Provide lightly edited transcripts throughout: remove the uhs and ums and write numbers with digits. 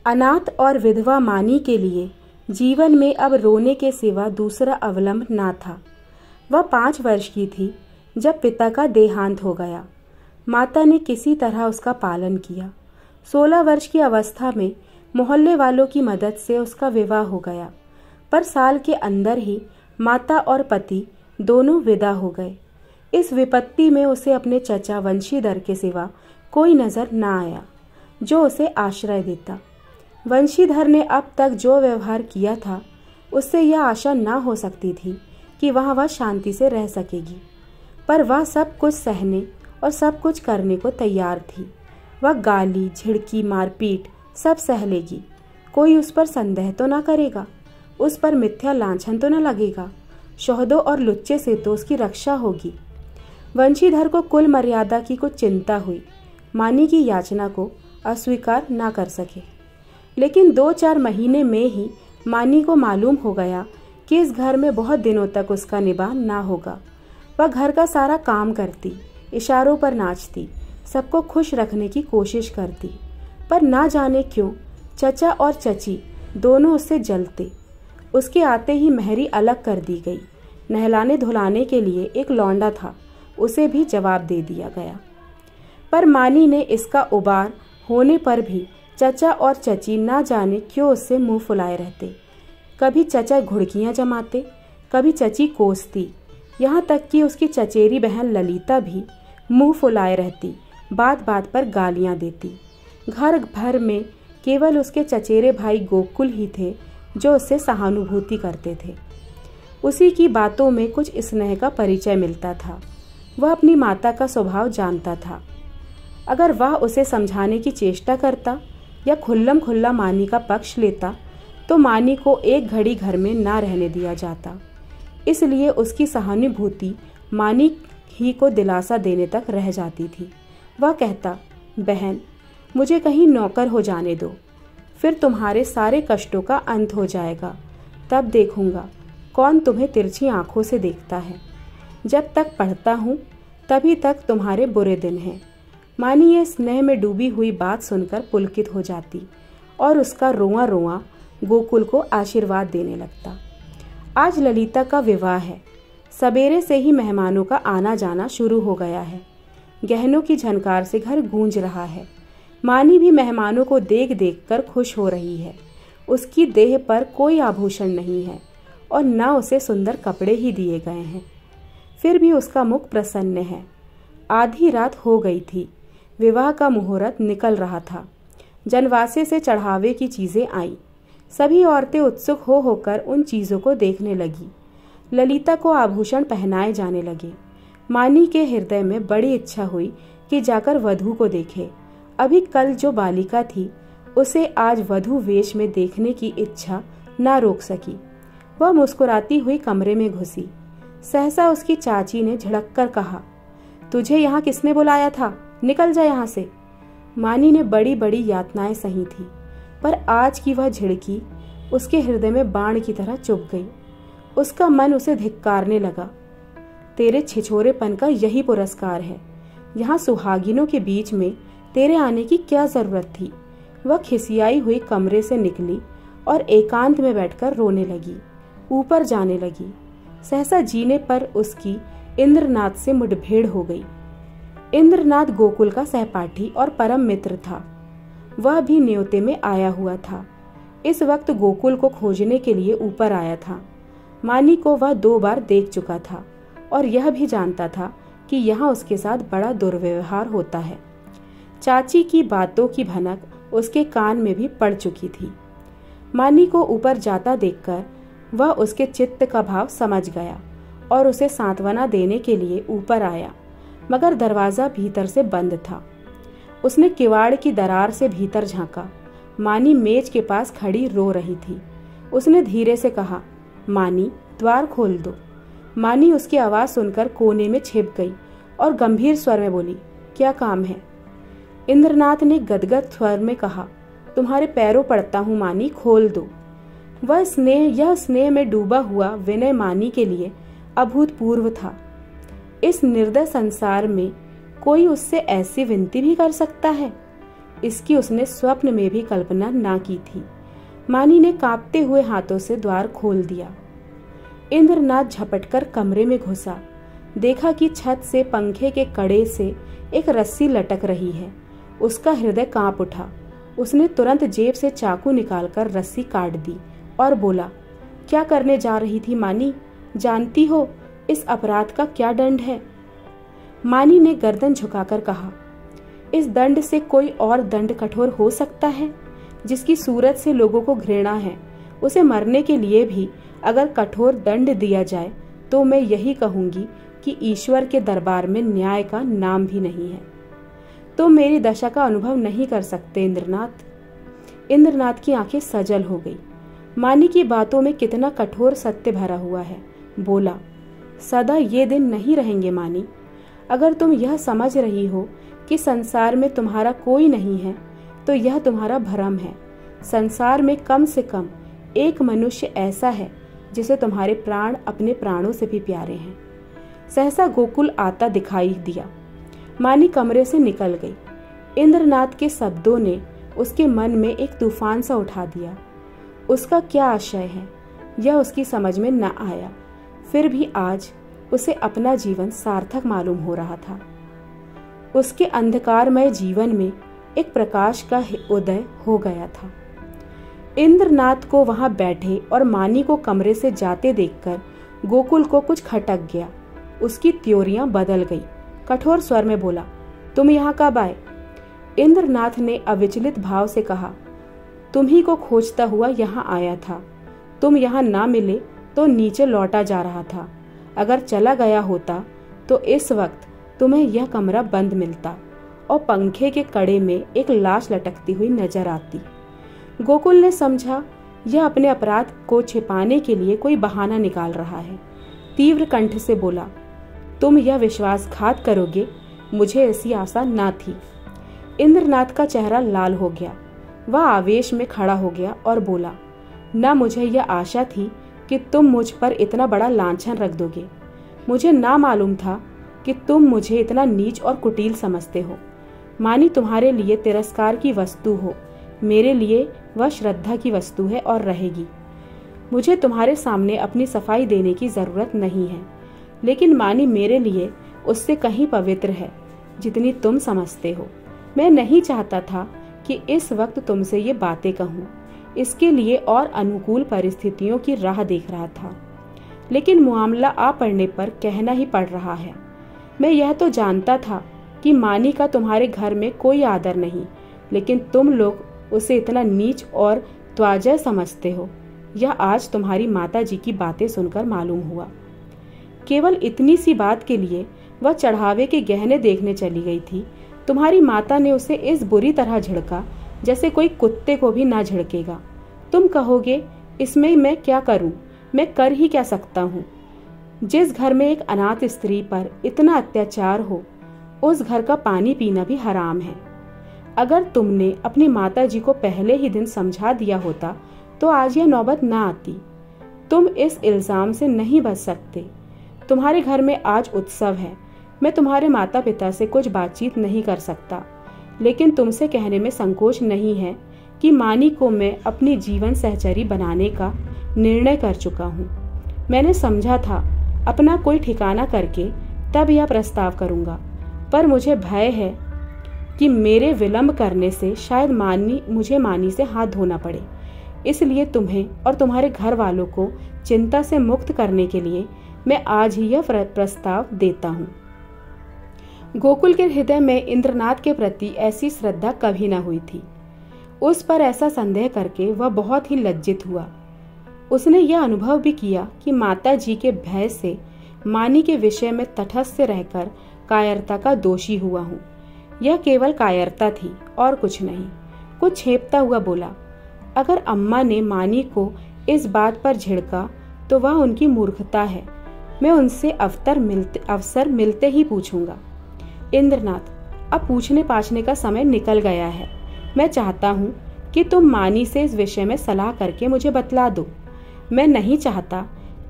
अनाथ और विधवा मानी के लिए जीवन में अब रोने के सिवा दूसरा अवलंब ना था। वह 5 वर्ष की थी जब पिता का देहांत हो गया। माता ने किसी तरह उसका पालन किया। 16 वर्ष की अवस्था में मोहल्ले वालों की मदद से उसका विवाह हो गया, पर साल के अंदर ही माता और पति दोनों विदा हो गए। इस विपत्ति में उसे अपने चचा वंशीधर के सिवा कोई नजर न आया जो उसे आश्रय देता। वंशीधर ने अब तक जो व्यवहार किया था उससे यह आशा न हो सकती थी कि वह शांति से रह सकेगी, पर वह सब कुछ सहने और सब कुछ करने को तैयार थी। वह गाली, झिड़की, मारपीट सब सह लेगी। कोई उस पर संदेह तो न करेगा, उस पर मिथ्या लांछन तो न लगेगा। शोहदों और लुच्चे से तो उसकी रक्षा होगी। वंशीधर को कुल मर्यादा की कुछ चिंता हुई। मानी की याचना को अस्वीकार न कर सके, लेकिन 2-4 महीने में ही मानी को मालूम हो गया कि इस घर में बहुत दिनों तक उसका निवाह ना होगा। वह घर का सारा काम करती, इशारों पर नाचती, सबको खुश रखने की कोशिश करती, पर ना जाने क्यों चचा और चची दोनों उससे जलते। उसके आते ही मेहरी अलग कर दी गई। नहलाने धुलाने के लिए एक लौंडा था, उसे भी जवाब दे दिया गया। पर मानी ने इसका उबार होने पर भी चचा और चची ना जाने क्यों उससे मुंह फुलाए रहते। कभी चचा घुड़कियां जमाते, कभी चची कोसती, यहाँ तक कि उसकी चचेरी बहन ललिता भी मुंह फुलाए रहती, बात बात पर गालियां देती। घर भर में केवल उसके चचेरे भाई गोकुल ही थे जो उससे सहानुभूति करते थे। उसी की बातों में कुछ स्नेह का परिचय मिलता था। वह अपनी माता का स्वभाव जानता था। अगर वह उसे समझाने की चेष्टा करता या खुल्लम खुल्ला मानी का पक्ष लेता तो मानी को एक घड़ी घर में ना रहने दिया जाता। इसलिए उसकी सहानुभूति मानी ही को दिलासा देने तक रह जाती थी। वह कहता, बहन मुझे कहीं नौकर हो जाने दो, फिर तुम्हारे सारे कष्टों का अंत हो जाएगा। तब देखूंगा कौन तुम्हें तिरछी आंखों से देखता है। जब तक पढ़ता हूँ तभी तक तुम्हारे बुरे दिन हैं। मानी ये स्नेह में डूबी हुई बात सुनकर पुलकित हो जाती और उसका रोआ रोआ गोकुल को आशीर्वाद देने लगता। आज ललिता का विवाह है। सवेरे से ही मेहमानों का आना जाना शुरू हो गया है। गहनों की झनकार से घर गूंज रहा है। मानी भी मेहमानों को देख देख कर खुश हो रही है। उसकी देह पर कोई आभूषण नहीं है और न उसे सुंदर कपड़े ही दिए गए हैं, फिर भी उसका मुख प्रसन्न है। आधी रात हो गई थी। विवाह का मुहूर्त निकल रहा था। जनवासे से चढ़ावे की चीजें आईं। सभी औरतें उत्सुक हो होकर उन चीजों को देखने लगी। ललिता को आभूषण पहनाए जाने लगे। मानी के हृदय में बड़ी इच्छा हुई कि जाकर वधू को देखे। अभी कल जो बालिका थी उसे आज वधू वेश में देखने की इच्छा न रोक सकी। वह मुस्कुराती हुई कमरे में घुसी। सहसा उसकी चाची ने झिड़क कर कहा, तुझे यहाँ किसने बुलाया था? निकल जा यहाँ से। मानी ने बड़ी बड़ी यातनाएं सही थी, पर आज की वह झिड़की उसके हृदय में बाण की तरह चुभ गई। उसका मन उसे धिक्कारने लगा। तेरे छिछोरेपन का यही पुरस्कार है। यहाँ सुहागिनों के बीच में तेरे आने की क्या जरूरत थी? वह खिसियाई हुई कमरे से निकली और एकांत में बैठकर रोने लगी, ऊपर जाने लगी। सहसा जीने पर उसकी इंद्रनाथ से मुठभेड़ हो गई। इंद्रनाथ गोकुल का सहपाठी और परम मित्र था। वह भी न्योते में आया हुआ था। इस वक्त गोकुल को खोजने के लिए ऊपर आया था। मानी को वह 2 बार देख चुका था और यह भी जानता था कि यहाँ उसके साथ बड़ा दुर्व्यवहार होता है। चाची की बातों की भनक उसके कान में भी पड़ चुकी थी। मानी को ऊपर जाता देखकर वह उसके चित्त का भाव समझ गया और उसे सांत्वना देने के लिए ऊपर आया, मगर दरवाजा भीतर से बंद था। उसने किवाड़ की दरार से भीतर झांका। मानी मेज के पास खड़ी रो रही थी। उसने धीरे से कहा, मानी द्वार खोल दो। मानी उसकी आवाज सुनकर कोने में छिप गई और गंभीर स्वर में बोली, क्या काम है? इंद्रनाथ ने गदगद स्वर में कहा, तुम्हारे पैरों पड़ता हूँ मानी, खोल दो। यह स्नेह में डूबा हुआ विनय मानी के लिए अभूतपूर्व था। इस निर्दय संसार में कोई उससे ऐसी विनती भी कर सकता है? इसकी उसने स्वप्न में भी कल्पना ना की थी। मानी ने कांपते हुए हाथों से द्वार खोल दिया। इंद्रनाथ झपटकर कमरे में घुसा। देखा कि छत से पंखे के कड़े से एक रस्सी लटक रही है। उसका हृदय कांप उठा। उसने तुरंत जेब से चाकू निकालकर रस्सी काट दी और बोला, क्या करने जा रही थी मानी? जानती हो इस अपराध का क्या दंड है? मानी ने गर्दन झुकाकर कहा, इस दंड से कोई और दंड कठोर हो सकता है? जिसकी सूरत से लोगों को घृणा है, उसे मरने के लिए भी अगर कठोर दंड दिया जाए तो मैं यही कहूंगी कि ईश्वर के दरबार में न्याय का नाम भी नहीं है। तुम मेरी दशा का अनुभव नहीं कर सकते इंद्रनाथ। इंद्रनाथ की आंखें सजल हो गई। मानी की बातों में कितना कठोर सत्य भरा हुआ है। बोला, सदा ये दिन नहीं रहेंगे मानी। अगर तुम यह समझ रही हो कि संसार में तुम्हारा कोई नहीं है तो यह तुम्हारा भ्रम है। संसार में कम से कम एक मनुष्य ऐसा है जिसे तुम्हारे प्राण अपने प्राणों से भी प्यारे हैं। सहसा गोकुल आता दिखाई दिया। मानी कमरे से निकल गई। इंद्रनाथ के शब्दों ने उसके मन में एक तूफान सा उठा दिया। उसका क्या आशय है यह उसकी समझ में न आया। फिर भी आज उसे अपना जीवन सार्थक मालूम हो रहा था। उसके अंधकारमय जीवन में एक प्रकाश का उदय हो गया था। इंद्रनाथ को वहां बैठे और मानी को कमरे से जाते देखकर गोकुल को कुछ खटक गया। उसकी त्योरियां बदल गई। कठोर स्वर में बोला, तुम यहाँ कब आए? इंद्रनाथ ने अविचलित भाव से कहा, तुम्ही को खोजता हुआ यहाँ आया था। तुम यहाँ ना मिले तो नीचे लौटा जा रहा था। अगर चला गया होता तो इस वक्त तुम्हें यह कमरा बंद मिलता और पंखे के कड़े में एक लाश लटकती हुई नजर आती। गोकुल ने समझा यह अपने अपराध को छिपाने के लिए कोई बहाना निकाल रहा है। तीव्र कंठ से बोला, तुम यह विश्वासघात करोगे? मुझे ऐसी आशा ना थी। इंद्रनाथ का चेहरा लाल हो गया। वह आवेश में खड़ा हो गया और बोला, न मुझे यह आशा थी कि तुम मुझ पर इतना बड़ा लांछन रख दोगे। मुझे ना मालूम था कि तुम मुझे इतना नीच और कुटिल समझते हो। मानी तुम्हारे लिए तिरस्कार की वस्तु हो, मेरे लिए वह श्रद्धा की वस्तु है और रहेगी। मुझे तुम्हारे सामने अपनी सफाई देने की जरूरत नहीं है, लेकिन मानी मेरे लिए उससे कहीं पवित्र है जितनी तुम समझते हो। मैं नहीं चाहता था कि इस वक्त तुमसे ये बातें कहूँ, इसके लिए और अनुकूल परिस्थितियों की राह देख रहा था, लेकिन मामला आ पड़ने पर कहना ही पड़ रहा है। मैं यह तो जानता था कि मानी का तुम्हारे घर में कोई आदर नहीं, लेकिन तुम लोग उसे इतना नीच और त्वाजय समझते हो, यह आज तुम्हारी माता जी की बातें सुनकर मालूम हुआ। केवल इतनी सी बात के लिए वह चढ़ावे के गहने देखने चली गई थी। तुम्हारी माता ने उसे इस बुरी तरह झिड़का जैसे कोई कुत्ते को भी ना झिड़केगा। तुम कहोगे, इसमें मैं क्या करूं? मैं कर ही क्या सकता हूं? जिस घर में एक अनाथ स्त्री पर इतना अत्याचार हो, उस घर का पानी पीना भी हराम है। अगर तुमने अपनी माता जी को पहले ही दिन समझा दिया होता तो आज यह नौबत ना आती। तुम इस इल्जाम से नहीं बच सकते। तुम्हारे घर में आज उत्सव है। मैं तुम्हारे माता पिता से कुछ बातचीत नहीं कर सकता, लेकिन तुमसे कहने में संकोच नहीं है कि मानी को मैं अपनी जीवन सहचरी बनाने का निर्णय कर चुका हूँ। मैंने समझा था अपना कोई ठिकाना करके तब यह प्रस्ताव करूँगा, पर मुझे भय है कि मेरे विलंब करने से शायद मुझे मानी से हाथ धोना पड़े। इसलिए तुम्हें और तुम्हारे घर वालों को चिंता से मुक्त करने के लिए मैं आज ही यह प्रस्ताव देता हूँ। गोकुल के हृदय में इंद्रनाथ के प्रति ऐसी श्रद्धा कभी न हुई थी। उस पर ऐसा संदेह करके वह बहुत ही लज्जित हुआ। उसने यह अनुभव भी किया कि माता जी के भय से मानी के विषय में तटस्थ रहकर कायरता का दोषी हुआ हूँ। यह केवल कायरता थी और कुछ नहीं। कुछ छेपता हुआ बोला, अगर अम्मा ने मानी को इस बात पर झिड़का तो वह उनकी मूर्खता है। मैं उनसे अवसर मिलते ही पूछूंगा। इंद्रनाथ, अब पूछने पाछने का समय निकल गया है। मैं चाहता हूँ कि तुम मानी से इस विषय में सलाह करके मुझे बतला दो। मैं नहीं चाहता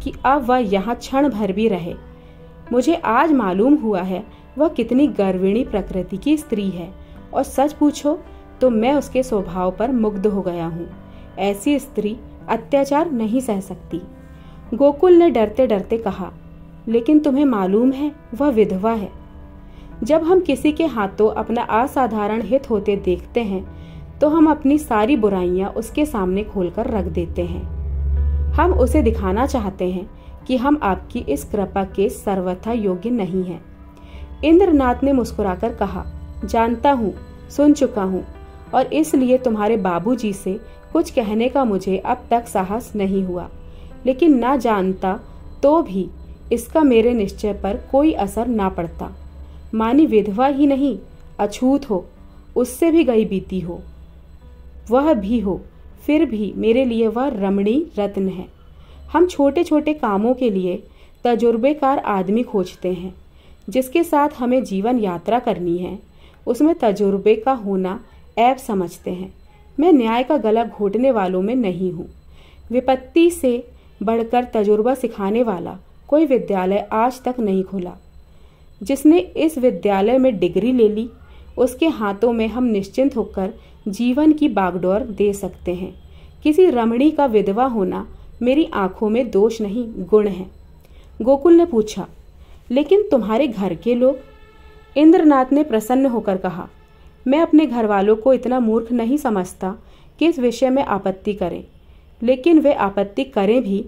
कि अब वह यहाँ क्षण भर भी रहे। मुझे आज मालूम हुआ है वह कितनी गर्विणी प्रकृति की स्त्री है, और सच पूछो तो मैं उसके स्वभाव पर मुग्ध हो गया हूँ। ऐसी स्त्री अत्याचार नहीं सह सकती। गोकुल ने डरते डरते कहा, लेकिन तुम्हें मालूम है वह विधवा है। जब हम किसी के हाथों अपना असाधारण हित होते देखते हैं तो हम अपनी सारी बुराइयां उसके सामने खोलकर रख देते हैं। हम उसे दिखाना चाहते हैं कि हम आपकी इस कृपा के सर्वथा योग्य नहीं हैं। इंद्रनाथ ने मुस्कुराकर कहा, जानता हूँ, सुन चुका हूँ, और इसलिए तुम्हारे बाबूजी से कुछ कहने का मुझे अब तक साहस नहीं हुआ। लेकिन ना जानता तो भी इसका मेरे निश्चय पर कोई असर ना पड़ता। मानी विधवा ही नहीं, अछूत हो, उससे भी गई बीती हो, वह भी हो, फिर भी मेरे लिए वह रमणी रत्न है। हम छोटे छोटे कामों के लिए तजुर्बेकार आदमी खोजते हैं। जिसके साथ हमें जीवन यात्रा करनी है उसमें तजुर्बे का होना ऐब समझते हैं। मैं न्याय का गला घोटने वालों में नहीं हूँ। विपत्ति से बढ़कर तजुर्बा सिखाने वाला कोई विद्यालय आज तक नहीं खुला। जिसने इस विद्यालय में डिग्री ले ली उसके हाथों में हम निश्चिंत होकर जीवन की बागडोर दे सकते हैं। किसी रमणी का विधवा होना मेरी आंखों में दोष नहीं, गुण है। गोकुल ने पूछा, लेकिन तुम्हारे घर के लोग? इंद्रनाथ ने प्रसन्न होकर कहा, मैं अपने घर वालों को इतना मूर्ख नहीं समझता कि इस विषय में आपत्ति करें। लेकिन वे आपत्ति करें भी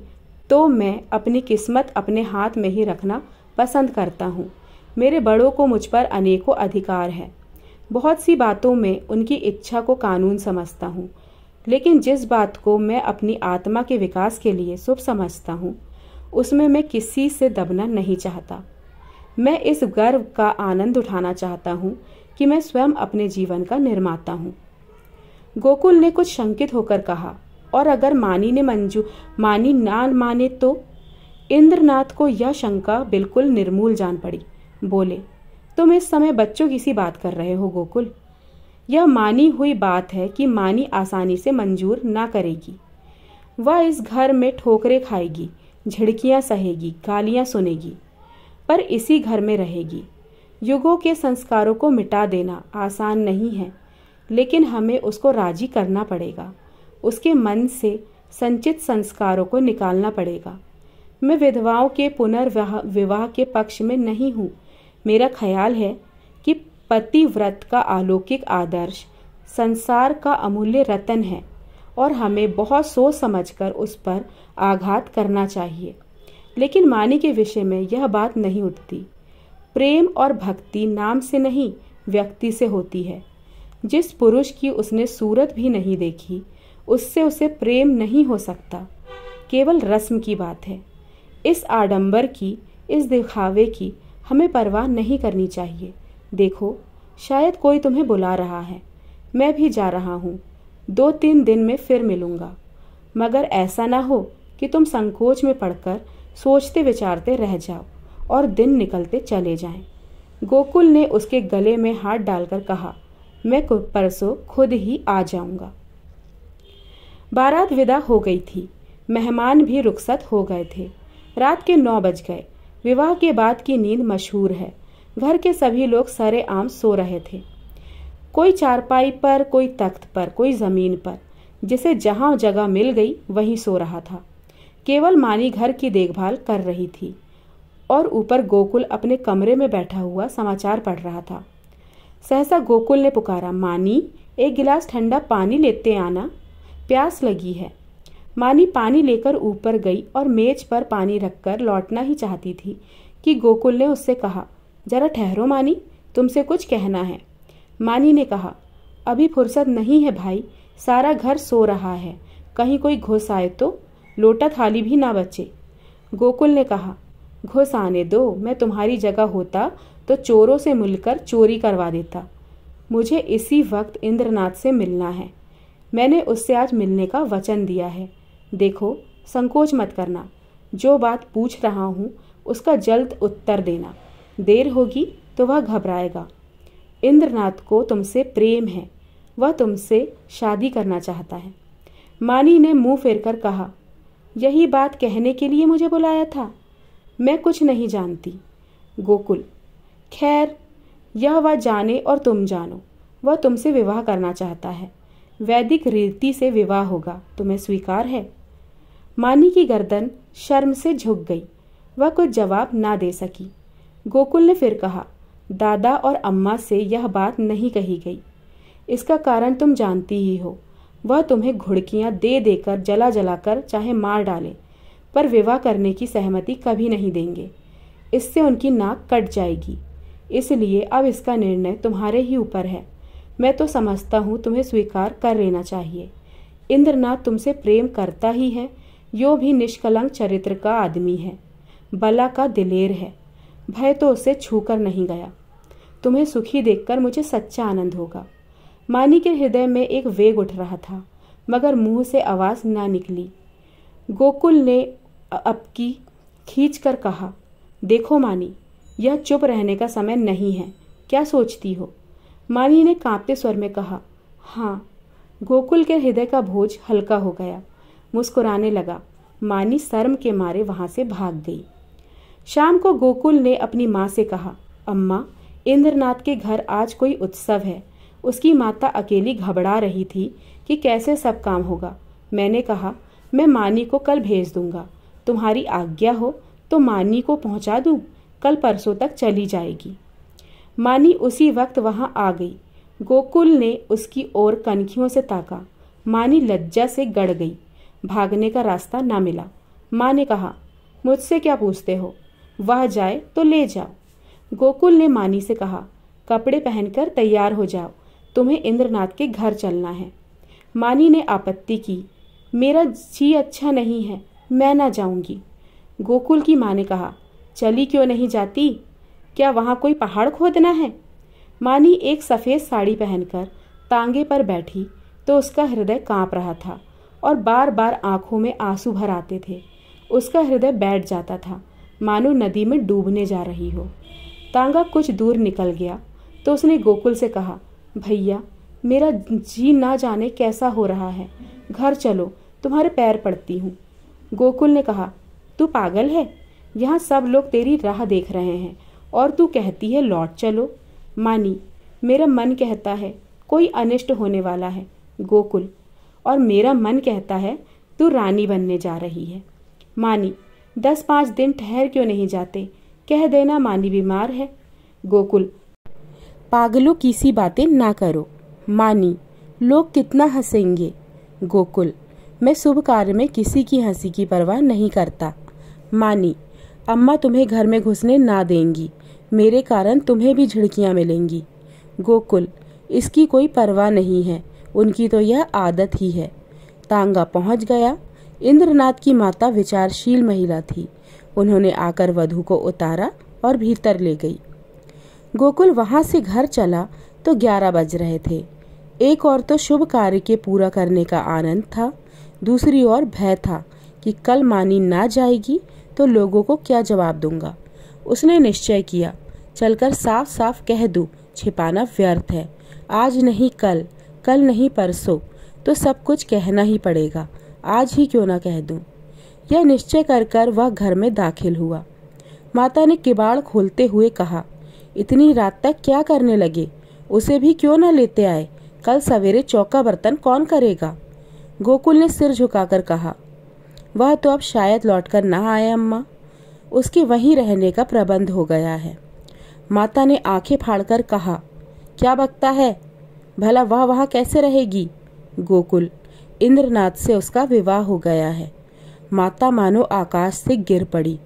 तो मैं अपनी किस्मत अपने हाथ में ही रखना पसंद करता हूँ। मेरे बड़ों को मुझ पर अनेकों अधिकार है। बहुत सी बातों में उनकी इच्छा को कानून समझता हूँ, लेकिन जिस बात को मैं अपनी आत्मा के विकास के लिए शुभ समझता हूँ उसमें मैं किसी से दबना नहीं चाहता। मैं इस गर्व का आनंद उठाना चाहता हूँ कि मैं स्वयं अपने जीवन का निर्माता हूँ। गोकुल ने कुछ शंकित होकर कहा, और अगर मानी ना माने तो? इंद्रनाथ को यह शंका बिल्कुल निर्मूल जान पड़ी। बोले, तुम इस समय बच्चों की सी बात कर रहे हो गोकुल। यह मानी हुई बात है कि मानी आसानी से मंजूर ना करेगी। वह इस घर में ठोकरें खाएगी, झिड़कियां सहेगी, गालियां सुनेगी, पर इसी घर में रहेगी। युगों के संस्कारों को मिटा देना आसान नहीं है, लेकिन हमें उसको राजी करना पड़ेगा। उसके मन से संचित संस्कारों को निकालना पड़ेगा। मैं विधवाओं के पुनर्विवाह के पक्ष में नहीं हूँ। मेरा ख्याल है कि पतिव्रत का अलौकिक आदर्श संसार का अमूल्य रतन है और हमें बहुत सोच समझकर उस पर आघात करना चाहिए। लेकिन मानी के विषय में यह बात नहीं उठती। प्रेम और भक्ति नाम से नहीं, व्यक्ति से होती है। जिस पुरुष की उसने सूरत भी नहीं देखी उससे उसे प्रेम नहीं हो सकता। केवल रस्म की बात है। इस आडंबर की, इस दिखावे की हमें परवाह नहीं करनी चाहिए। देखो, शायद कोई तुम्हें बुला रहा है। मैं भी जा रहा हूँ। 2-3 दिन में फिर मिलूंगा। मगर ऐसा ना हो कि तुम संकोच में पड़कर सोचते विचारते रह जाओ और दिन निकलते चले जाएं। गोकुल ने उसके गले में हाथ डालकर कहा, मैं परसों खुद ही आ जाऊंगा। बारात विदा हो गई थी। मेहमान भी रुखसत हो गए थे। रात के 9 बज गए। विवाह के बाद की नींद मशहूर है। घर के सभी लोग सरेआम सो रहे थे। कोई चारपाई पर, कोई तख्त पर, कोई जमीन पर। जिसे जहां जगह मिल गई वहीं सो रहा था। केवल मानी घर की देखभाल कर रही थी और ऊपर गोकुल अपने कमरे में बैठा हुआ समाचार पढ़ रहा था। सहसा गोकुल ने पुकारा, मानी, एक गिलास ठंडा पानी लेते आना, प्यास लगी है। मानी पानी लेकर ऊपर गई और मेज पर पानी रखकर लौटना ही चाहती थी कि गोकुल ने उससे कहा, जरा ठहरो मानी, तुमसे कुछ कहना है। मानी ने कहा, अभी फुर्सत नहीं है भाई, सारा घर सो रहा है, कहीं कोई घुस आए तो लोटा थाली भी ना बचे। गोकुल ने कहा, घुस आने दो, मैं तुम्हारी जगह होता तो चोरों से मिलकर चोरी करवा देता। मुझे इसी वक्त इंद्रनाथ से मिलना है। मैंने उससे आज मिलने का वचन दिया है। देखो, संकोच मत करना। जो बात पूछ रहा हूँ उसका जल्द उत्तर देना। देर होगी तो वह घबराएगा। इंद्रनाथ को तुमसे प्रेम है, वह तुमसे शादी करना चाहता है। मानी ने मुंह फेरकर कहा, यही बात कहने के लिए मुझे बुलाया था? मैं कुछ नहीं जानती। गोकुल, खैर, यह वह जाने और तुम जानो। वह तुमसे विवाह करना चाहता है। वैदिक रीति से विवाह होगा, तुम्हें स्वीकार है? मानी की गर्दन शर्म से झुक गई। वह कुछ जवाब ना दे सकी। गोकुल ने फिर कहा, दादा और अम्मा से यह बात नहीं कही गई। इसका कारण तुम जानती ही हो। वह तुम्हें घुड़कियां दे देकर जला जलाकर चाहे मार डाले, पर विवाह करने की सहमति कभी नहीं देंगे। इससे उनकी नाक कट जाएगी। इसलिए अब इसका निर्णय तुम्हारे ही ऊपर है। मैं तो समझता हूँ तुम्हें स्वीकार कर लेना चाहिए। इंद्रनाथ तुमसे प्रेम करता ही है। यो भी निष्कलंक चरित्र का आदमी है, बला का दिलेर है। भय तो उसे छूकर नहीं गया। तुम्हें सुखी देखकर मुझे सच्चा आनंद होगा। मानी के हृदय में एक वेग उठ रहा था, मगर मुंह से आवाज ना निकली। गोकुल ने अपकी खींचकर कहा, देखो मानी, यह चुप रहने का समय नहीं है। क्या सोचती हो? मानी ने कांपते स्वर में कहा, हाँ। गोकुल के हृदय का बोझ हल्का हो गया। मुस्कुराने लगा। मानी शर्म के मारे वहां से भाग गई। शाम को गोकुल ने अपनी माँ से कहा, अम्मा, इंद्रनाथ के घर आज कोई उत्सव है। उसकी माता अकेली घबरा रही थी कि कैसे सब काम होगा। मैंने कहा, मैं मानी को कल भेज दूंगा। तुम्हारी आज्ञा हो तो मानी को पहुंचा दूं। कल परसों तक चली जाएगी। मानी उसी वक्त वहां आ गई। गोकुल ने उसकी ओर कनखियों से ताका। मानी लज्जा से गड़ गई। भागने का रास्ता ना मिला। माँ ने कहा, मुझसे क्या पूछते हो? वह जाए तो ले जाओ। गोकुल ने मानी से कहा, कपड़े पहनकर तैयार हो जाओ, तुम्हें इंद्रनाथ के घर चलना है। मानी ने आपत्ति की, मेरा जी अच्छा नहीं है, मैं ना जाऊंगी। गोकुल की माँ ने कहा, चली क्यों नहीं जाती? क्या वहां कोई पहाड़ खोदना है? मानी एक सफेद साड़ी पहनकर तांगे पर बैठी तो उसका हृदय कांप रहा था और बार बार आंखों में आंसू भर आते थे। उसका हृदय बैठ जाता था, मानो नदी में डूबने जा रही हो। तांगा कुछ दूर निकल गया तो उसने गोकुल से कहा, भैया, मेरा जी ना जाने कैसा हो रहा है। घर चलो, तुम्हारे पैर पड़ती हूँ। गोकुल ने कहा, तू पागल है? यहाँ सब लोग तेरी राह देख रहे हैं और तू कहती है लौट चलो। मानी, मेरा मन कहता है कोई अनिष्ट होने वाला है। गोकुल, और मेरा मन कहता है तू रानी बनने जा रही है। मानी, 10-5 दिन ठहर क्यों नहीं जाते? कह देना मानी बीमार है। गोकुल, पागलों की सी बातें ना करो। मानी, लोग कितना हंसेंगे। गोकुल, मैं शुभ कार्य में किसी की हंसी की परवाह नहीं करता। मानी, अम्मा तुम्हें घर में घुसने ना देंगी। मेरे कारण तुम्हें भी झिड़कियां मिलेंगी। गोकुल, इसकी कोई परवाह नहीं है, उनकी तो यह आदत ही है। तांगा पहुंच गया। इंद्रनाथ की माता विचारशील महिला थी। उन्होंने आकर वधू को उतारा और भीतर ले गई। गोकुल वहां से घर चला तो 11 बज रहे थे। एक और तो शुभ कार्य के पूरा करने का आनंद था, दूसरी ओर भय था कि कल मानी ना जाएगी तो लोगों को क्या जवाब दूंगा। उसने निश्चय किया, चलकर साफ साफ कह दूं, छिपाना व्यर्थ है। आज नहीं कल, कल नहीं परसों, तो सब कुछ कहना ही पड़ेगा। आज ही क्यों ना कह दूं। यह निश्चय कर वह घर में दाखिल हुआ। माता ने किवाड़ खोलते हुए कहा, इतनी रात तक क्या करने लगे? उसे भी क्यों न लेते आए? कल सवेरे चौका बर्तन कौन करेगा? गोकुल ने सिर झुकाकर कहा, वह तो अब शायद लौटकर ना आए अम्मा। उसके वहीं रहने का प्रबंध हो गया है। माता ने आंखें फाड़कर कहा, क्या बकता है? भला वह वहां कैसे रहेगी? गोकुल, इंद्रनाथ से उसका विवाह हो गया है। माता मानो आकाश से गिर पड़ी।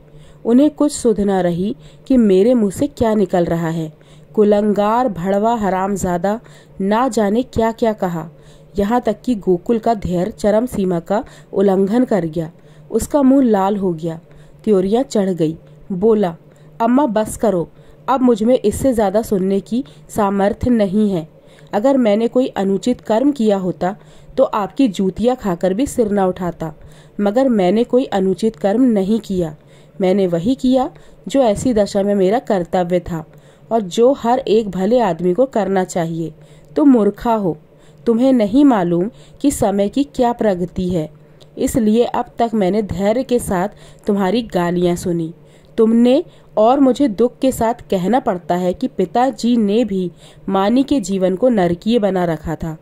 उन्हें कुछ सुध न रही कि मेरे मुंह से क्या निकल रहा है। कुलंगार, भड़वा, हरामजादा, ना जाने क्या क्या कहा। यहाँ तक कि गोकुल का धैर्य चरम सीमा का उल्लंघन कर गया। उसका मुंह लाल हो गया, त्योरियां चढ़ गई। बोला, अम्मा बस करो, अब मुझ में इससे ज्यादा सुनने की सामर्थ्य नहीं है। अगर मैंने कोई अनुचित कर्म किया होता तो आपकी जूतियां खाकर भी सिर न उठाता, मगर मैंने कोई अनुचित कर्म नहीं किया। मैंने वही किया जो ऐसी दशा में मेरा कर्तव्य था और जो हर एक भले आदमी को करना चाहिए। तुम मूर्खा हो, तुम्हें नहीं मालूम कि समय की क्या प्रगति है। इसलिए अब तक मैंने धैर्य के साथ तुम्हारी गालियां सुनी। तुमने और मुझे दुख के साथ कहना पड़ता है कि पिताजी ने भी मानी के जीवन को नरकीय बना रखा था।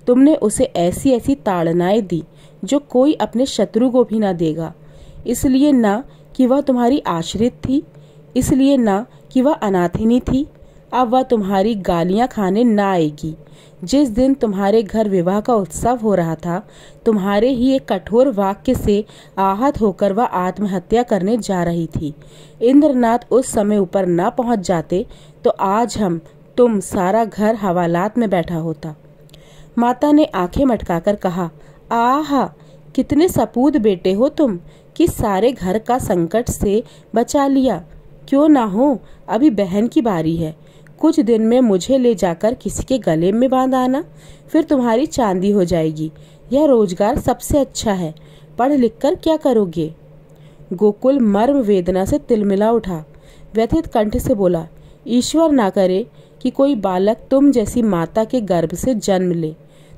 तुमने उसे ऐसी ऐसी ताड़नाएं दी जो कोई अपने शत्रु को भी ना देगा। इसलिए ना कि वह तुम्हारी आश्रित थी, इसलिए ना कि वह अनाथिनी थी। अब वह तुम्हारी गालियां खाने ना आएगी। जिस दिन तुम्हारे घर विवाह का उत्सव हो रहा था, तुम्हारे ही एक कठोर वाक्य से आहत होकर वह आत्महत्या करने जा रही थी। इंद्रनाथ उस समय ऊपर ना पहुंच जाते तो आज तुम सारा घर हवालात में बैठा होता। माता ने आंखें मटकाकर कहा, आहा, कितने सपूत बेटे हो तुम कि सारे घर का संकट से बचा लिया। क्यों ना हो, अभी बहन की बारी है। कुछ दिन में मुझे ले जाकर किसी के गले में बांध आना, फिर तुम्हारी चांदी हो जाएगी। यह रोजगार सबसे अच्छा है। पढ़ लिख कर क्या करोगे? गोकुल मर्म वेदना से तिलमिला उठा। व्यथित कंठ से बोला, ईश्वर ना करे कि कोई बालक तुम जैसी माता के गर्भ से जन्म ले।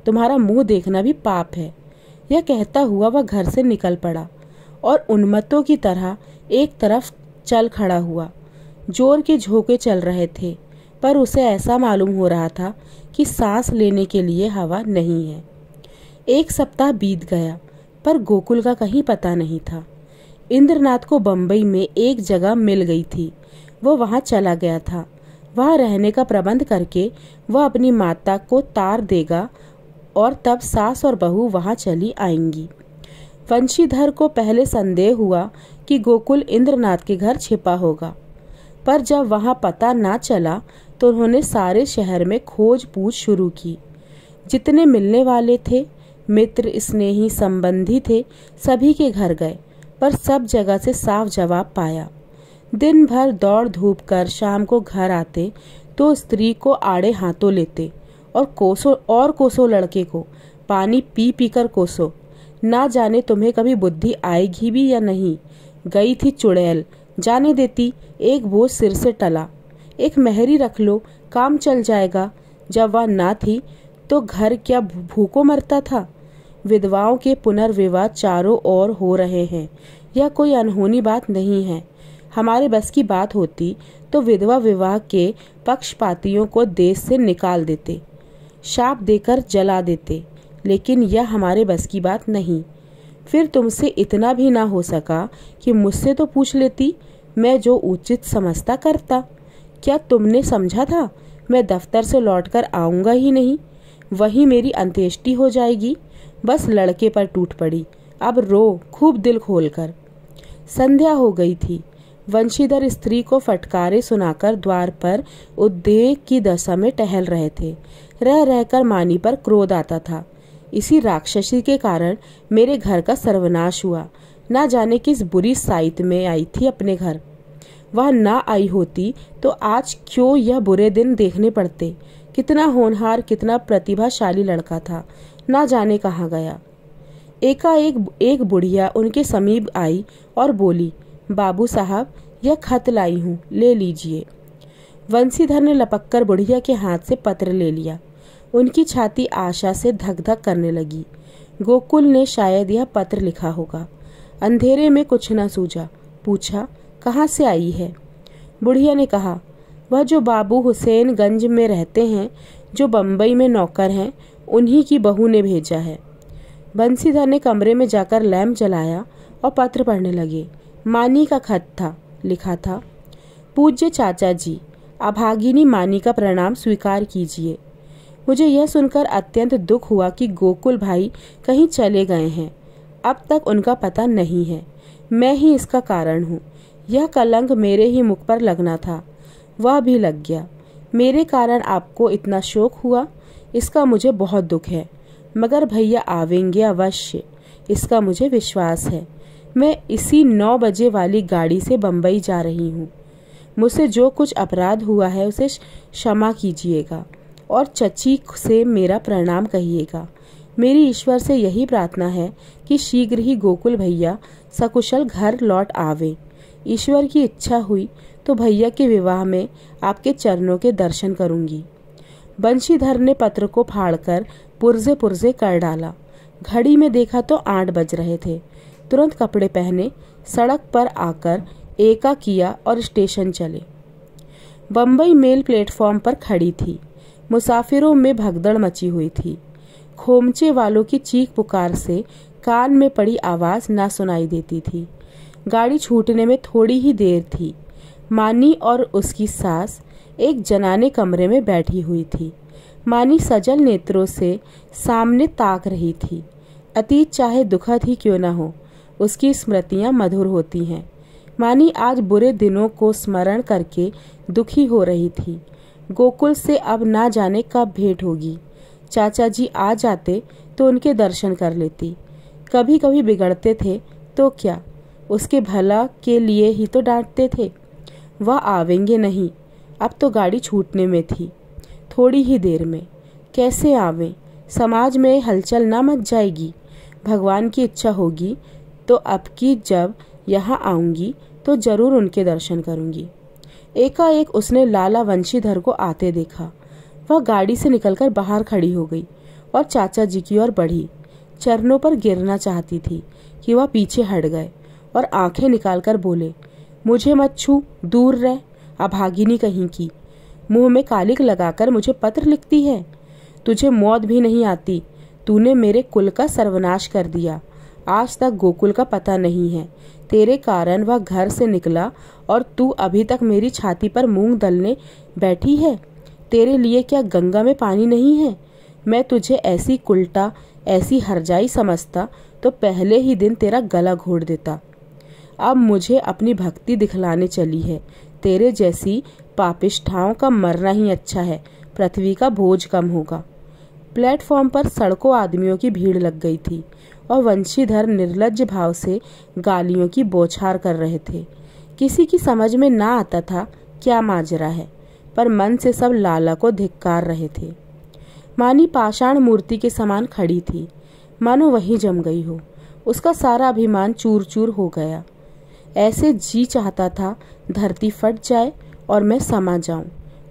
तुम्हारा मुंह देखना भी पाप है। यह कहता हुआ वह घर से निकल पड़ा और उन्मत्तों की तरह एक तरफ चल खड़ा हुआ। जोर के झोंके चल रहे थे, पर उसे ऐसा मालूम हो रहा था कि सांस लेने के लिए हवा नहीं है। 1 सप्ताह बीत गया, पर गोकुल का कहीं पता नहीं था। इंद्रनाथ को बंबई में एक जगह मिल गई थी। वो वहां चला गया था। वहां रहने का प्रबंध करके वह अपनी माता को तार देगा और तब सास और बहू वहां चली आएंगी। वंशीधर को पहले संदेह हुआ कि गोकुल इंद्रनाथ के घर छिपा होगा, पर जब वहां पता ना चला तो उन्होंने सारे शहर में खोज पूछ शुरू की। जितने मिलने वाले थे, मित्र, स्नेही, संबंधी थे, सभी के घर गए, पर सब जगह से साफ जवाब पाया। दिन भर दौड़ धूप कर शाम को घर आते तो स्त्री को आड़े हाथों लेते और कोसों लड़के को पानी पी पी कर कोसो। ना जाने तुम्हें कभी बुद्धि आएगी भी या नहीं। गई थी चुड़ैल, जाने देती, एक बोझ सिर से टला। एक मेहरी रख लो, काम चल जाएगा। जब वह ना थी तो घर क्या भूखों मरता था। विधवाओं के पुनर्विवाह चारों ओर हो रहे हैं। यह कोई अनहोनी बात नहीं है। हमारे बस की बात होती तो विधवा विवाह के पक्षपातियों को देश से निकाल देते, शाप देकर जला देते, लेकिन यह हमारे बस की बात नहीं। फिर तुमसे इतना भी ना हो सका कि मुझसे तो पूछ लेती, मैं जो उचित समझता करता। क्या तुमने समझा था मैं दफ्तर से लौटकर आऊंगा ही नहीं, वही मेरी अंत्येष्टि हो जाएगी? बस लड़के पर टूट पड़ी। अब रो खूब दिल खोलकर। संध्या हो गई थी। वंशीधर स्त्री को फटकारे सुनाकर द्वार पर उद्वेग की दशा में टहल रहे थे। रह रहकर मानी पर क्रोध आता था। इसी राक्षसी के कारण मेरे घर का सर्वनाश हुआ। ना जाने किस बुरी साइत में आई थी अपने घर। वह ना आई होती तो आज क्यों यह बुरे दिन देखने पड़ते। कितना होनहार, कितना प्रतिभाशाली लड़का था, ना जाने कहाँ गया। एकाएक एक बुढ़िया उनके समीप आई और बोली, बाबू साहब, यह खत लाई हूँ, ले लीजिए। वंशीधर ने लपककर बुढ़िया के हाथ से पत्र ले लिया। उनकी छाती आशा से धक धक करने लगी। गोकुल ने शायद यह पत्र लिखा होगा। अंधेरे में कुछ न सूझा। पूछा, कहाँ से आई है? बुढ़िया ने कहा, वह जो बाबू हुसैनगंज में रहते हैं, जो बंबई में नौकर हैं, उन्हीं की बहू ने भेजा है। बंसीधर ने कमरे में जाकर लैंप जलाया और पत्र पढ़ने लगे। मानी का खत था। लिखा था, पूज्य चाचा जी, अभागिनी मानी का प्रणाम स्वीकार कीजिए। मुझे यह सुनकर अत्यंत दुख हुआ कि गोकुल भाई कहीं चले गए हैं। अब तक उनका पता नहीं है। मैं ही इसका कारण हूँ। यह कलंक मेरे ही मुख पर लगना था, वह भी लग गया। मेरे कारण आपको इतना शोक हुआ, इसका मुझे बहुत दुख है, मगर भैया आवेंगे अवश्य, इसका मुझे विश्वास है। मैं इसी 9 बजे वाली गाड़ी से बंबई जा रही हूँ। मुझसे जो कुछ अपराध हुआ है उसे क्षमा कीजिएगा और चची से मेरा प्रणाम कहिएगा। मेरी ईश्वर से यही प्रार्थना है कि शीघ्र ही गोकुल भैया सकुशल घर लौट आवे। ईश्वर की इच्छा हुई तो भैया के विवाह में आपके चरणों के दर्शन करूंगी। बंशीधर ने पत्र को फाड़कर पुर्जे पुर्जे कर डाला। घड़ी में देखा तो 8 बज रहे थे। तुरंत कपड़े पहने सड़क पर आकर एका किया और स्टेशन चले। बम्बई मेल प्लेटफॉर्म पर खड़ी थी। मुसाफिरों में भगदड़ मची हुई थी। खोमचे वालों की चीख पुकार से कान में पड़ी आवाज ना सुनाई देती थी। गाड़ी छूटने में थोड़ी ही देर थी। मानी और उसकी सास एक जनाने कमरे में बैठी हुई थी। मानी सजल नेत्रों से सामने ताक रही थी। अतीत चाहे दुखद ही क्यों न हो, उसकी स्मृतियां मधुर होती हैं। मानी आज बुरे दिनों को स्मरण करके दुखी हो रही थी। गोकुल से अब ना जाने कब भेंट होगी। चाचा जी आ जाते तो उनके दर्शन कर लेती। कभी कभी बिगड़ते थे तो क्या, उसके भला के लिए ही तो डांटते थे। वह आवेंगे नहीं, अब तो गाड़ी छूटने में थी। थोड़ी ही देर में कैसे आवें, समाज में हलचल ना मच जाएगी। भगवान की इच्छा होगी तो अब की जब यहाँ आऊंगी तो जरूर उनके दर्शन करूंगी। एकाएक उसने लाला वंशीधर को आते देखा। वह गाड़ी से निकलकर बाहर खड़ी हो गई और चाचा जी की ओर बढ़ी। चरणों पर गिरना चाहती थी कि वह पीछे हट गए और आंखें निकालकर बोले, मुझे मत छू, दूर रह, अभागिनी कहीं की। मुंह में कालिक लगाकर मुझे पत्र लिखती है। तुझे मौत भी नहीं आती। तूने मेरे कुल का सर्वनाश कर दिया। आज तक गोकुल का पता नहीं है। तेरे कारण वह घर से निकला और तू अभी तक मेरी छाती पर मूंग दलने बैठी है। तेरे लिए क्या गंगा में पानी नहीं है? मैं तुझे ऐसी कुलटा, ऐसी हरजाई समझता तो पहले ही दिन तेरा गला घोट देता। अब मुझे अपनी भक्ति दिखलाने चली है। तेरे जैसी पापिष्ठाओं का मरना ही अच्छा है, पृथ्वी का बोझ कम होगा। प्लेटफॉर्म पर सड़कों आदमियों की भीड़ लग गई थी और वंशीधर निर्लज्ज भाव से गालियों की बौछार कर रहे थे। किसी की समझ में ना आता था क्या माजरा है, पर मन से सब लाला को धिक्कार रहे थे। मानी पाषाण मूर्ति के समान खड़ी थी, मानो वहीं जम गई हो। उसका सारा अभिमान चूर चूर हो गया। ऐसे जी चाहता था धरती फट जाए और मैं समा जाऊं,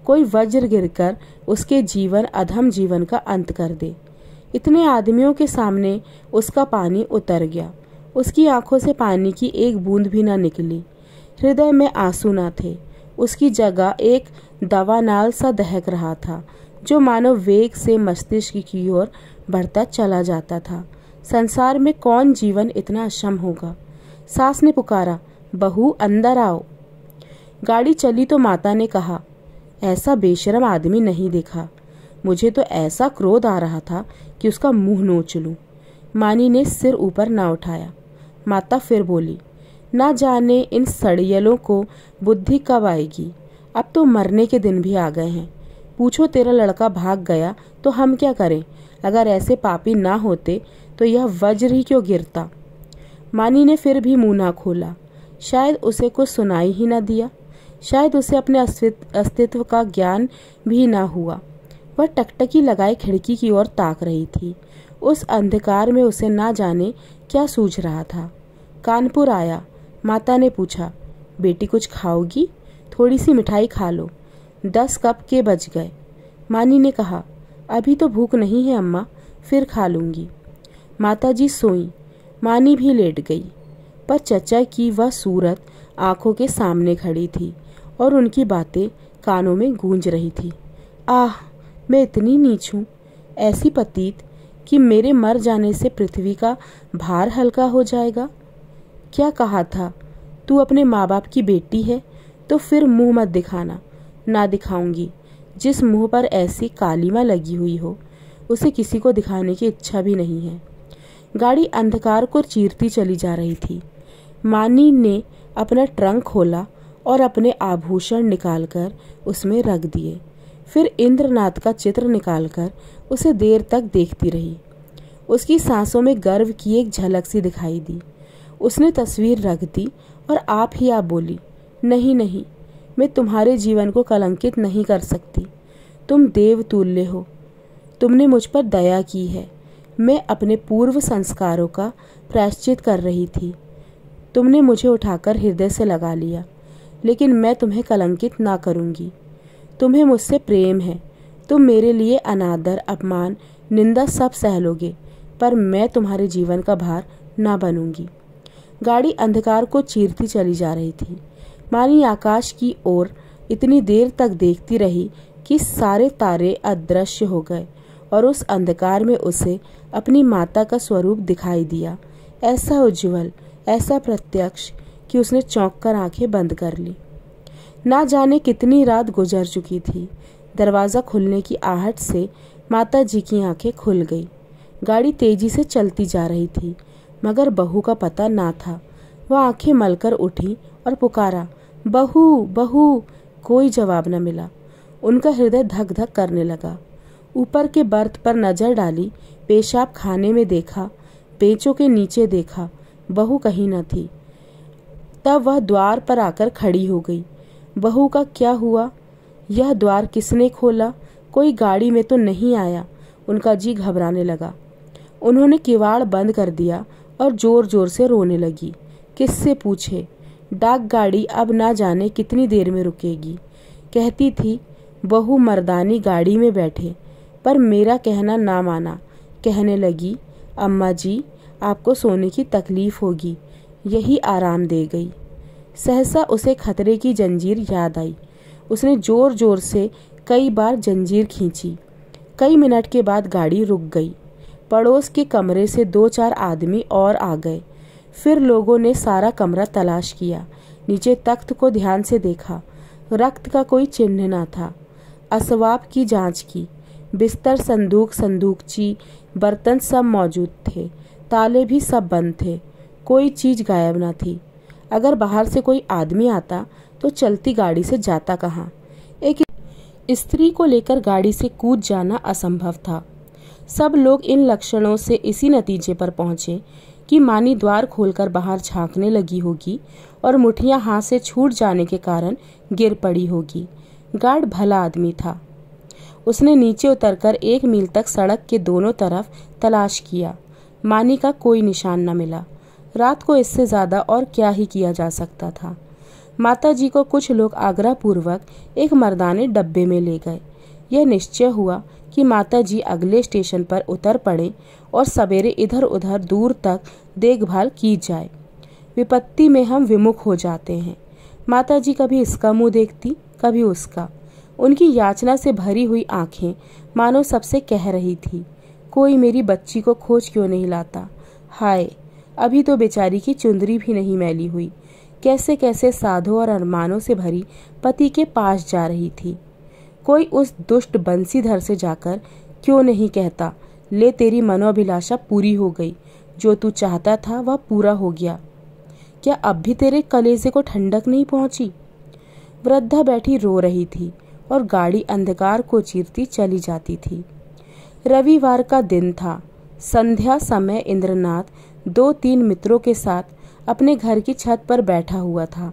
कोई वज्र गिरकर उसके जीवन अधम जीवन का अंत कर दे। इतने आदमियों के सामने उसका पानी उतर गया। उसकी आंखों से पानी की एक बूंद भी न निकली। हृदय में आंसू न थे। उसकी जगह एक दवानाल सा दहक रहा था, जो मानो वेग से मस्तिष्क की ओर बढ़ता चला जाता था। संसार में कौन जीवन इतना अक्षम होगा? सास ने पुकारा, बहू अंदर आओ। गाड़ी चली तो माता ने कहा, ऐसा बेशरम आदमी नहीं देखा। मुझे तो ऐसा क्रोध आ रहा था कि उसका मुंह नोच लूं। मानी ने सिर ऊपर ना उठाया। माता फिर बोली, ना जाने इन सड़ियलों को बुद्धि कब आएगी। अब तो मरने के दिन भी आ गए हैं। पूछो तेरा लड़का भाग गया तो हम क्या करें? अगर ऐसे पापी ना होते तो यह वज्र ही क्यों गिरता? मानी ने फिर भी मुंह ना खोला। शायद उसे कुछ सुनाई ही ना दिया। शायद उसे अपने अस्तित्व का ज्ञान भी ना हुआ। वह टकटकी लगाए खिड़की की ओर ताक रही थी। उस अंधकार में उसे ना जाने क्या सूझ रहा था। कानपुर आया। माता ने पूछा, बेटी कुछ खाओगी? थोड़ी सी मिठाई खा लो। 10 कब के बज गए। मानी ने कहा, अभी तो भूख नहीं है अम्मा, फिर खा लूंगी। माताजी सोई। मानी भी लेट गई, पर चचा की वह सूरत आंखों के सामने खड़ी थी और उनकी बातें कानों में गूंज रही थी। आह, मैं इतनी नीच हूँ, ऐसी पतीत कि मेरे मर जाने से पृथ्वी का भार हल्का हो जाएगा। क्या कहा था, तू अपने माँ बाप की बेटी है तो फिर मुंह मत दिखाना। ना दिखाऊंगी। जिस मुंह पर ऐसी कालीमा लगी हुई हो, उसे किसी को दिखाने की इच्छा भी नहीं है। गाड़ी अंधकार को चीरती चली जा रही थी। मानी ने अपना ट्रंक खोला और अपने आभूषण निकालकर उसमें रख दिए। फिर इंद्रनाथ का चित्र निकालकर उसे देर तक देखती रही। उसकी सांसों में गर्व की एक झलक सी दिखाई दी। उसने तस्वीर रख दी और आप ही आप बोली, नहीं नहीं, मैं तुम्हारे जीवन को कलंकित नहीं कर सकती। तुम देवतुल्य हो। तुमने मुझ पर दया की है। मैं अपने पूर्व संस्कारों का प्रायश्चित कर रही थी। तुमने मुझे उठाकर हृदय से लगा लिया, लेकिन मैं तुम्हें कलंकित ना करूंगी। तुम्हें मुझसे प्रेम है। तुम मेरे लिए अनादर, अपमान, निंदा सब सह लोगे, पर मैं तुम्हारे जीवन का भार ना बनूंगी। गाड़ी अंधकार को चीरती चली जा रही थी। मानी आकाश की ओर इतनी देर तक देखती रही कि सारे तारे अदृश्य हो गए और उस अंधकार में उसे अपनी माता का स्वरूप दिखाई दिया, ऐसा उज्जवल, ऐसा प्रत्यक्ष कि उसने चौंक कर आंखें बंद कर ली। ना जाने कितनी रात गुजर चुकी थी। दरवाज़ा खुलने की आहट से माता जी की आंखें खुल गई। गाड़ी तेजी से चलती जा रही थी, मगर बहू का पता ना था। वह आंखें मलकर उठी और पुकारा, बहू बहू। कोई जवाब न मिला। उनका हृदय धक धक करने लगा। ऊपर के बर्थ पर नजर डाली, पेशाब खाने में देखा, बेंचों के नीचे देखा, बहू कहीं न थी। तब वह द्वार पर आकर खड़ी हो गई। बहू का क्या हुआ? यह द्वार किसने खोला? कोई गाड़ी में तो नहीं आया? उनका जी घबराने लगा। उन्होंने किवाड़ बंद कर दिया और जोर जोर से रोने लगी। किससे पूछे? डाक गाड़ी अब ना जाने कितनी देर में रुकेगी। कहती थी बहू मर्दानी गाड़ी में बैठे, पर मेरा कहना ना माना। कहने लगी, अम्मा जी आपको सोने की तकलीफ होगी, यही आराम दे गई। सहसा उसे खतरे की जंजीर याद आई। उसने जोर जोर से कई बार जंजीर खींची। कई मिनट के बाद गाड़ी रुक गई। पड़ोस के कमरे से 2-4 आदमी और आ गए। फिर लोगों ने सारा कमरा तलाश किया। नीचे तख्त को ध्यान से देखा। रक्त का कोई चिन्ह न था। असवाब की जांच की। बिस्तर, संदूक, संदूकची, बर्तन सब मौजूद थे। ताले भी सब बंद थे। कोई चीज गायब न थी। अगर बाहर से कोई आदमी आता तो चलती गाड़ी से जाता कहाँ? एक स्त्री को लेकर गाड़ी से कूद जाना असंभव था। सब लोग इन लक्षणों से इसी नतीजे पर पहुंचे कि मानी द्वार खोलकर बाहर झांकने लगी होगी और मुठियां हाथ से छूट जाने के कारण गिर पड़ी होगी। गार्ड भला आदमी था। उसने नीचे उतरकर 1 मील तक सड़क के दोनों तरफ तलाश किया। मानी का कोई निशान न मिला। रात को इससे ज्यादा और क्या ही किया जा सकता था। माता जी को कुछ लोग आग्रहपूर्वक एक मर्दाने डब्बे में ले गए। यह निश्चय हुआ कि माता जी अगले स्टेशन पर उतर पड़े और सवेरे इधर उधर दूर तक देखभाल की जाए। विपत्ति में हम विमुख हो जाते हैं। माता जी कभी इसका मुंह देखती, कभी उसका। उनकी याचना से भरी हुई आंखें मानो सबसे कह रही थी, कोई मेरी बच्ची को खोज क्यों नहीं लाता। हाय, अभी तो बेचारी की चुंदरी भी नहीं मैली हुई। कैसे कैसे साधों और अरमानों से भरी पति के पास जा रही थी। कोई उस दुष्ट बंसीधर से जाकर क्यों नहीं कहता, ले तेरी मनोभिलाषा पूरी हो गई, जो तू चाहता था वह पूरा हो गया। क्या अब भी तेरे कलेजे को ठंडक नहीं पहुंची? वृद्धा बैठी रो रही थी और गाड़ी अंधकार को चीरती चली जाती थी। रविवार का दिन था। संध्या समय इंद्रनाथ 2-3 मित्रों के साथ अपने घर की छत पर बैठा हुआ था।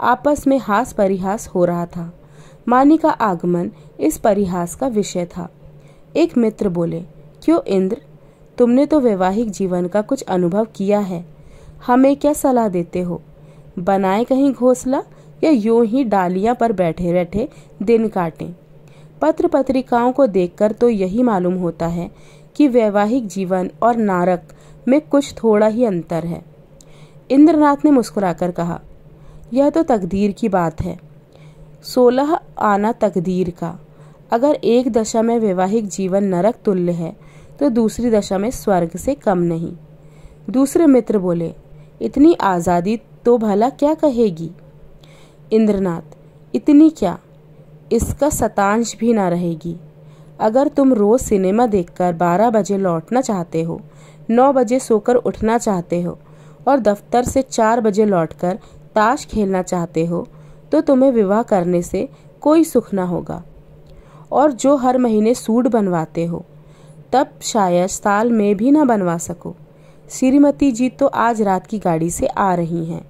आपस में हास परिहास हो रहा था। मानी का आगमन इस परिहास का विषय था। एक मित्र बोले, क्यों इंद्र, तुमने तो वैवाहिक जीवन का कुछ अनुभव किया है, हमें क्या सलाह देते हो? बनाए कहीं घोंसला या यूं ही डालियां पर बैठे बैठे दिन काटें? पत्र पत्रिकाओं को देखकर तो यही मालूम होता है कि वैवाहिक जीवन और नारक में कुछ थोड़ा ही अंतर है। इंद्रनाथ ने मुस्कुराकर कहा, यह तो तकदीर की बात है। 16 आना तकदीर का। अगर एक दशा में वैवाहिक जीवन नरक तुल्य है तो दूसरी दशा में स्वर्ग से कम नहीं। दूसरे मित्र बोले, इतनी आज़ादी तो भला क्या कहेगी? इंद्रनाथ, इतनी क्या, इसका शतांश भी ना रहेगी। अगर तुम रोज सिनेमा देखकर 12 बजे लौटना चाहते हो, 9 बजे सोकर उठना चाहते हो और दफ्तर से 4 बजे लौटकर ताश खेलना चाहते हो, तो तुम्हें विवाह करने से कोई सुख ना होगा। और जो हर महीने सूट बनवाते हो, तब शायद साल में भी ना बनवा सको। श्रीमती जी तो आज रात की गाड़ी से आ रही हैं।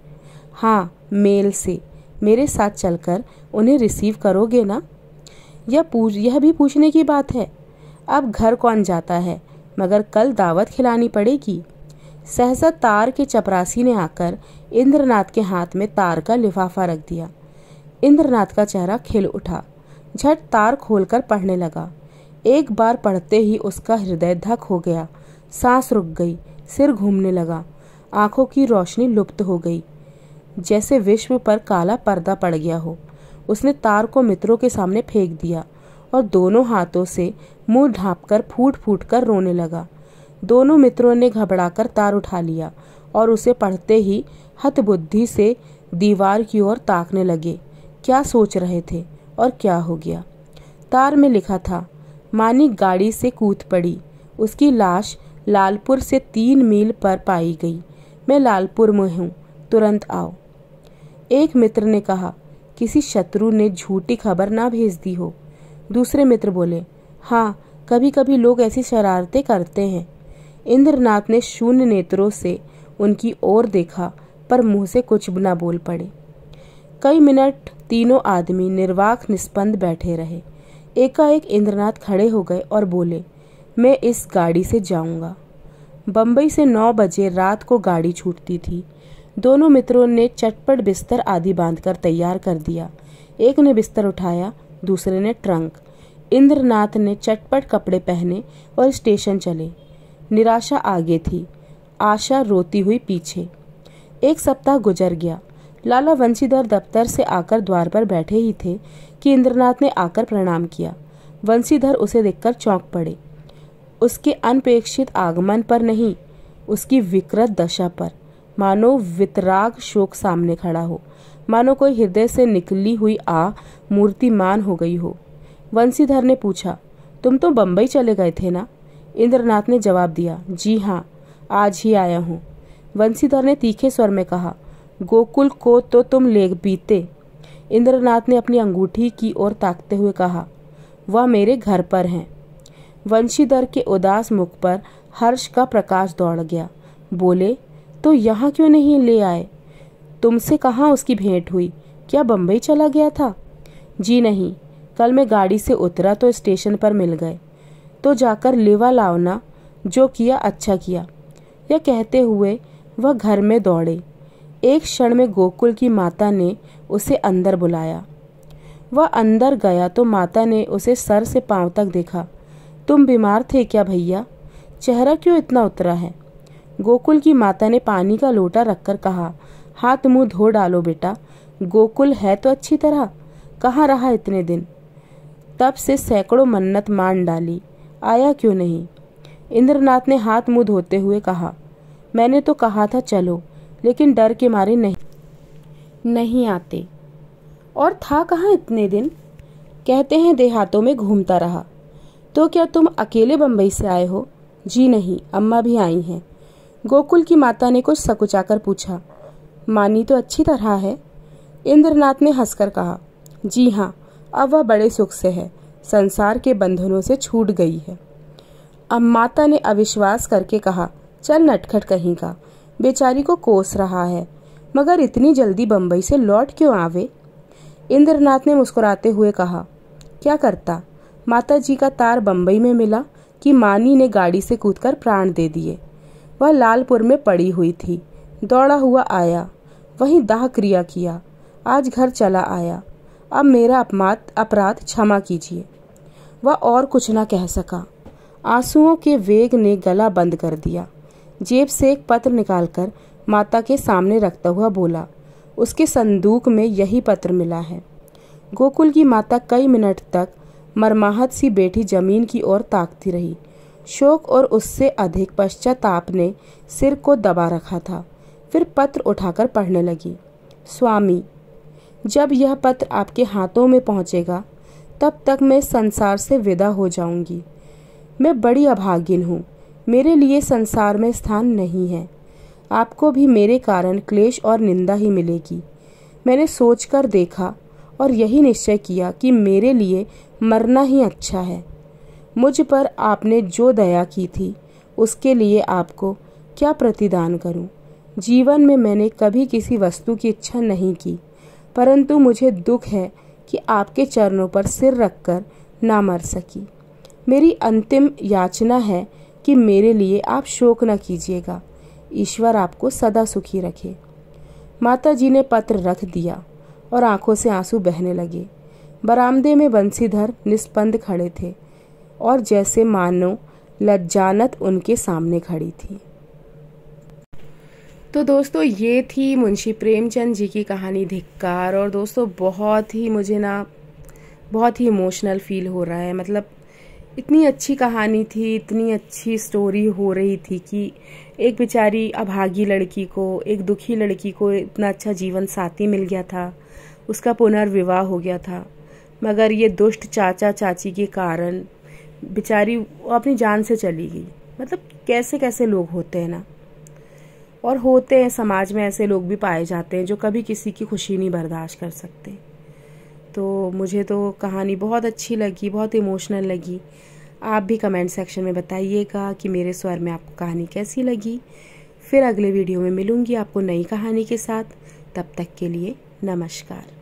हाँ, मेल से। मेरे साथ चलकर उन्हें रिसीव करोगे ना? यह भी पूछने की बात है। अब घर कौन जाता है, मगर कल दावत खिलानी पड़ेगी। सहसा तार के चपरासी ने आकर इंद्रनाथ के हाथ में तार का लिफाफा रख दिया। इंद्रनाथ का चेहरा खिल उठा। झट तार खोलकर पढ़ने लगा। एक बार पढ़ते ही उसका हृदय धक हो गया। सांस रुक गई, सिर घूमने लगा, आंखों की रोशनी लुप्त हो गई, जैसे विश्व पर काला पर्दा पड़ गया हो। उसने तार को मित्रों के सामने फेंक दिया और दोनों हाथों से मुंह ढांपकर फूट फूट कर रोने लगा। दोनों मित्रों ने घबराकर तार उठा लिया और उसे पढ़ते ही हतबुद्धि से दीवार की ओर ताकने लगे। क्या सोच रहे थे और क्या हो गया? तार में लिखा था, मानी गाड़ी से कूद पड़ी, उसकी लाश लालपुर से 3 मील पर पाई गई। मैं लालपुर में हूँ, तुरंत आओ। एक मित्र ने कहा, किसी शत्रु ने झूठी खबर ना भेज दी हो। दूसरे मित्र बोले, हाँ, कभी कभी लोग ऐसी शरारतें करते हैं। इंद्रनाथ ने शून्य नेत्रों से उनकी ओर देखा, पर मुंह से कुछ न बोल पड़े। कई मिनट तीनों आदमी निर्वाक निस्पंद बैठे रहे। एकाएक इंद्रनाथ खड़े हो गए और बोले, मैं इस गाड़ी से जाऊंगा। बंबई से 9 बजे रात को गाड़ी छूटती थी। दोनों मित्रों ने चटपट बिस्तर आदि बांधकर तैयार कर दिया। एक ने बिस्तर उठाया, दूसरे ने ट्रंक। इंद्रनाथ ने चटपट कपड़े पहने और स्टेशन चले। निराशा आगे थी, आशा रोती हुई पीछे। 1 सप्ताह गुजर गया। लाला वंशीधर दफ्तर से आकर द्वार पर बैठे ही थे कि इंद्रनाथ ने आकर प्रणाम किया। वंशीधर उसे देखकर चौंक पड़े। उसके अनपेक्षित आगमन पर नहीं, उसकी विकृत दशा पर, मानो वितराग शोक सामने खड़ा हो, मानो कोई हृदय से निकली हुई मूर्तिमान हो गई हो। वंशीधर ने पूछा, तुम तो बंबई चले गए थे ना? इंद्रनाथ ने जवाब दिया, जी हाँ, आज ही आया हूँ। वंशीधर ने तीखे स्वर में कहा, गोकुल को तो तुम ले बीते। इंद्रनाथ ने अपनी अंगूठी की ओर ताकते हुए कहा, वह मेरे घर पर हैं। वंशीधर के उदास मुख पर हर्ष का प्रकाश दौड़ गया। बोले, तो यहाँ क्यों नहीं ले आए? तुमसे कहाँ उसकी भेंट हुई? क्या बंबई चला गया था? जी नहीं, कल मैं गाड़ी से उतरा तो स्टेशन पर मिल गए। तो जाकर लेवा लाओना, जो किया अच्छा किया। यह कहते हुए वह घर में दौड़े। एक क्षण में गोकुल की माता ने उसे अंदर बुलाया। वह अंदर गया तो माता ने उसे सर से पांव तक देखा। तुम बीमार थे क्या भैया? चेहरा क्यों इतना उतरा है? गोकुल की माता ने पानी का लोटा रखकर कहा, हाथ मुंह धो डालो बेटा। गोकुल है तो अच्छी तरह, कहाँ रहा इतने दिन? तब से सैकड़ों मन्नत मान डाली, आया क्यों नहीं? इंद्रनाथ ने हाथ मुंह धोते हुए कहा, मैंने तो कहा था चलो, लेकिन डर के मारे नहीं आते। और था कहाँ इतने दिन? कहते हैं देहातों में घूमता रहा। तो क्या तुम अकेले बंबई से आए हो? जी नहीं, अम्मा भी आई हैं। गोकुल की माता ने कुछ सकुचाकर पूछा, मानी तो अच्छी तरह है? इंद्रनाथ ने हंसकर कहा, जी हाँ, अब वह बड़े सुख से है, संसार के बंधनों से छूट गई है। अब माता ने अविश्वास करके कहा, चल नटखट कहीं का, बेचारी को कोस रहा है, मगर इतनी जल्दी बंबई से लौट क्यों आवे? इंद्रनाथ ने मुस्कुराते हुए कहा, क्या करता, माता जी का तार बंबई में मिला कि मानी ने गाड़ी से कूदकर प्राण दे दिए। वह लालपुर में पड़ी हुई थी, दौड़ा हुआ आया, वहीं दाह क्रिया किया, आज घर चला आया। अब मेरा अपराध क्षमा कीजिए। वह और कुछ न कह सका। आंसुओं के वेग ने गला बंद कर दिया। जेब से एक पत्र निकालकर माता के सामने रखता हुआ बोला, उसके संदूक में यही पत्र मिला है। गोकुल की माता कई मिनट तक मरमाहत सी बैठी जमीन की ओर ताकती रही। शोक और उससे अधिक पश्चाताप ने सिर को दबा रखा था। फिर पत्र उठाकर पढ़ने लगी, स्वामी, जब यह पत्र आपके हाथों में पहुंचेगा तब तक मैं संसार से विदा हो जाऊंगी। मैं बड़ी अभागिन हूँ, मेरे लिए संसार में स्थान नहीं है। आपको भी मेरे कारण क्लेश और निंदा ही मिलेगी। मैंने सोचकर देखा और यही निश्चय किया कि मेरे लिए मरना ही अच्छा है। मुझ पर आपने जो दया की थी उसके लिए आपको क्या प्रतिदान करूं? जीवन में मैंने कभी किसी वस्तु की इच्छा नहीं की, परंतु मुझे दुख है कि आपके चरणों पर सिर रखकर ना मर सकी। मेरी अंतिम याचना है कि मेरे लिए आप शोक न कीजिएगा। ईश्वर आपको सदा सुखी रखे। माता जी ने पत्र रख दिया और आंखों से आंसू बहने लगे। बरामदे में बंसीधर निस्पंद खड़े थे और जैसे मानो लज्जानत उनके सामने खड़ी थी। तो दोस्तों ये थी मुंशी प्रेमचंद जी की कहानी धिक्कार। और दोस्तों बहुत ही मुझे ना बहुत ही इमोशनल फील हो रहा है। मतलब इतनी अच्छी कहानी थी, इतनी अच्छी स्टोरी हो रही थी कि एक बेचारी अभागी लड़की को, एक दुखी लड़की को इतना अच्छा जीवन साथी मिल गया था, उसका पुनर्विवाह हो गया था, मगर ये दुष्ट चाचा चाची के कारण बेचारी अपनी जान से चली गई। मतलब कैसे कैसे लोग होते हैं ना, और होते हैं समाज में, ऐसे लोग भी पाए जाते हैं जो कभी किसी की खुशी नहीं बर्दाश्त कर सकते। तो मुझे तो कहानी बहुत अच्छी लगी, बहुत इमोशनल लगी। आप भी कमेंट सेक्शन में बताइएगा कि मेरे स्वर में आपको कहानी कैसी लगी। फिर अगले वीडियो में मिलूंगी आपको नई कहानी के साथ। तब तक के लिए नमस्कार।